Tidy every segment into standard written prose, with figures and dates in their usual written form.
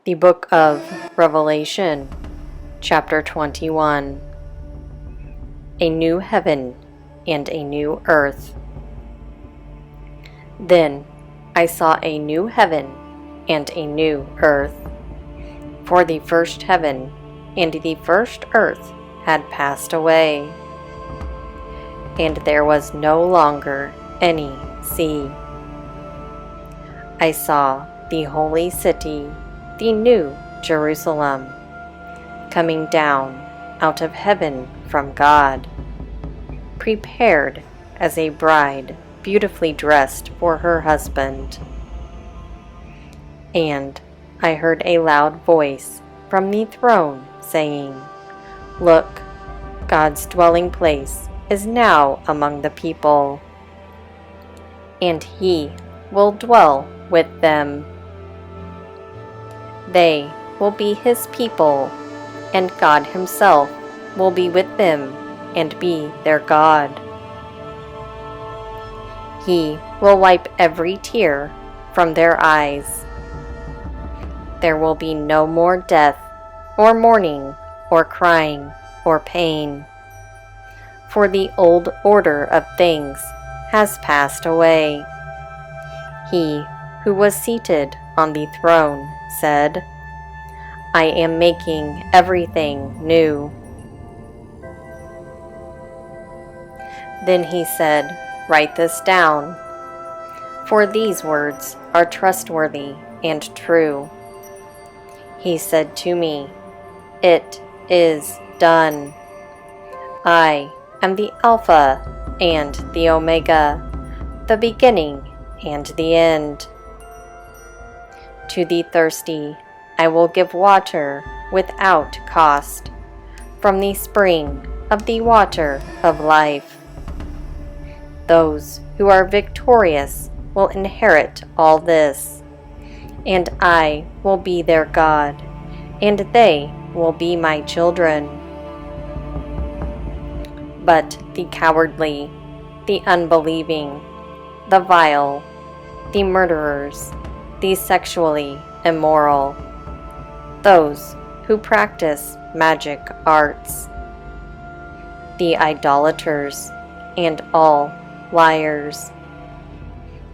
The Book of Revelation, Chapter 21. A New Heaven and a New Earth. Then I saw a new heaven and a new earth, for the first heaven and the first earth had passed away, and there was no longer any sea. I saw the holy city, the new Jerusalem, coming down out of heaven from God, prepared as a bride beautifully dressed for her husband. And I heard a loud voice from the throne saying, "Look, God's dwelling place is now among the people, and He will dwell with them. They will be His people, and God Himself will be with them and be their God. He will wipe every tear from their eyes. There will be no more death, or mourning, or crying, or pain, for the old order of things has passed away." He who was seated on the throne said, "I am making everything new." Then he said, "Write this down, for these words are trustworthy and true." He said to me, "It is done. I am the Alpha and the Omega, the beginning and the end. To the thirsty I will give water without cost, from the spring of the water of life. Those who are victorious will inherit all this, and I will be their God, and they will be my children. But the cowardly, the unbelieving, the vile, the murderers, the sexually immoral, those who practice magic arts, the idolaters, and all liars,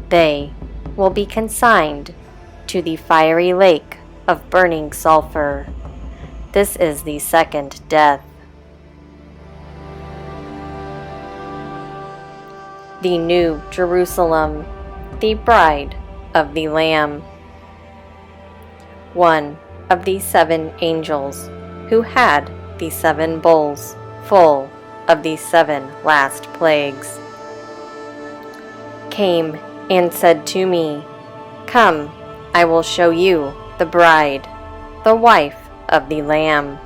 they will be consigned to the fiery lake of burning sulfur. This is the second death." The New Jerusalem, the bride of the Lamb. One of the 7 angels who had the 7 bowls full of the 7 last plagues came and said to me, "Come, I will show you the bride, the wife of the Lamb."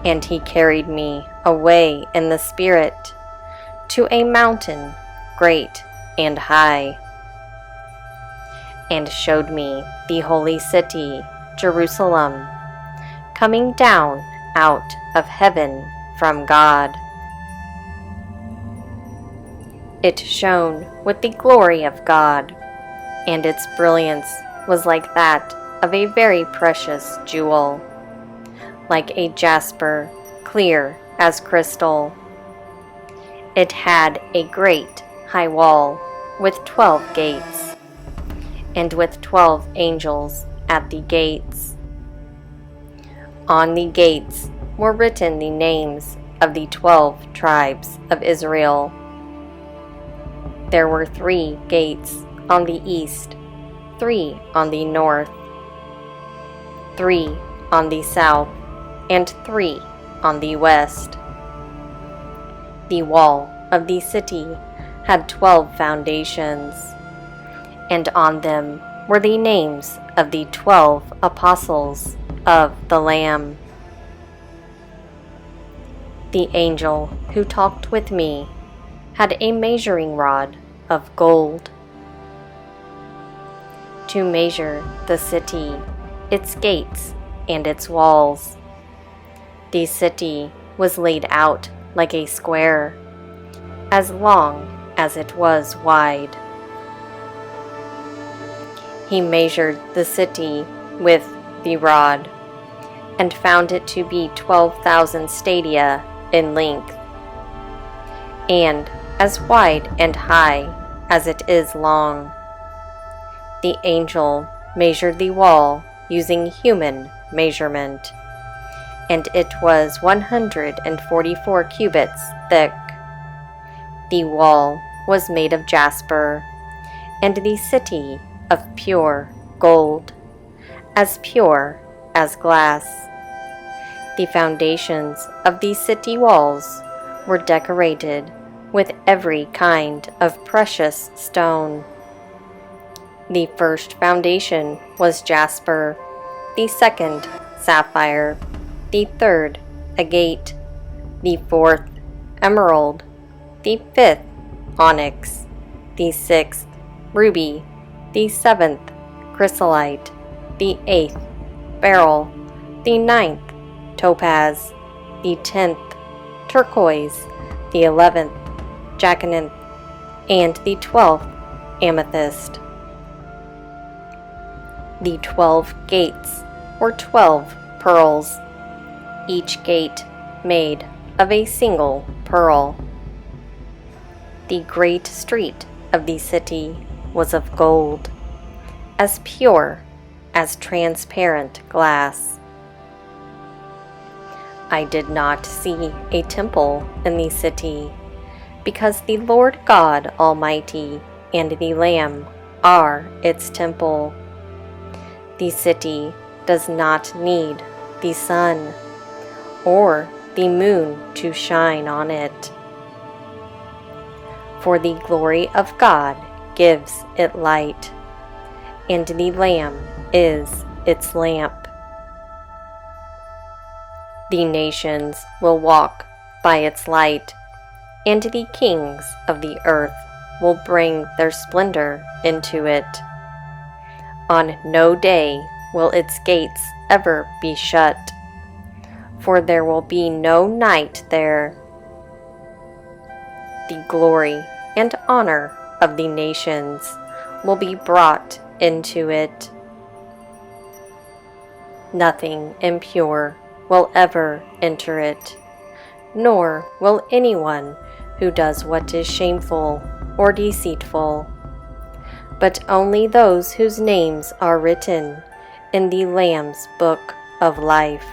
And he carried me away in the Spirit to a mountain great and high, and showed me the holy city, Jerusalem, coming down out of heaven from God. It shone with the glory of God, and its brilliance was like that of a very precious jewel, like a jasper, clear as crystal. It had a great high wall with 12 gates, and with 12 angels at the gates. On the gates were written the names of the 12 tribes of Israel. There were 3 gates on the east, 3 on the north, 3 on the south, and 3 on the west. The wall of the city had 12 foundations, and on them were the names of the 12 apostles of the Lamb. The angel who talked with me had a measuring rod of gold to measure the city, its gates, and its walls. The city was laid out like a square, as long as it was wide. He measured the city with the rod, and found it to be 12,000 stadia in length, and as wide and high as it is long. The angel measured the wall using human measurement, and it was 144 cubits thick. The wall was made of jasper, and the city of pure gold, as pure as glass. The foundations of the city walls were decorated with every kind of precious stone. The first foundation was jasper, the second sapphire, the third agate, the fourth emerald, the fifth onyx, the sixth ruby, the seventh chrysolite, the eighth beryl, the ninth topaz, the 10th turquoise, the 11th jacinth, and the 12th amethyst. The 12 gates were 12 pearls, each gate made of a single pearl. The great street of the city was of gold, as pure as transparent glass. I did not see a temple in the city, because the Lord God Almighty and the Lamb are its temple. The city does not need the sun or the moon to shine on it, for the glory of God gives it light, and the Lamb is its lamp. The nations will walk by its light, and the kings of the earth will bring their splendor into it. On no day will its gates ever be shut, for there will be no night there. The glory and honor of the nations will be brought into it. Nothing impure will ever enter it, nor will anyone who does what is shameful or deceitful, but only those whose names are written in the Lamb's book of life.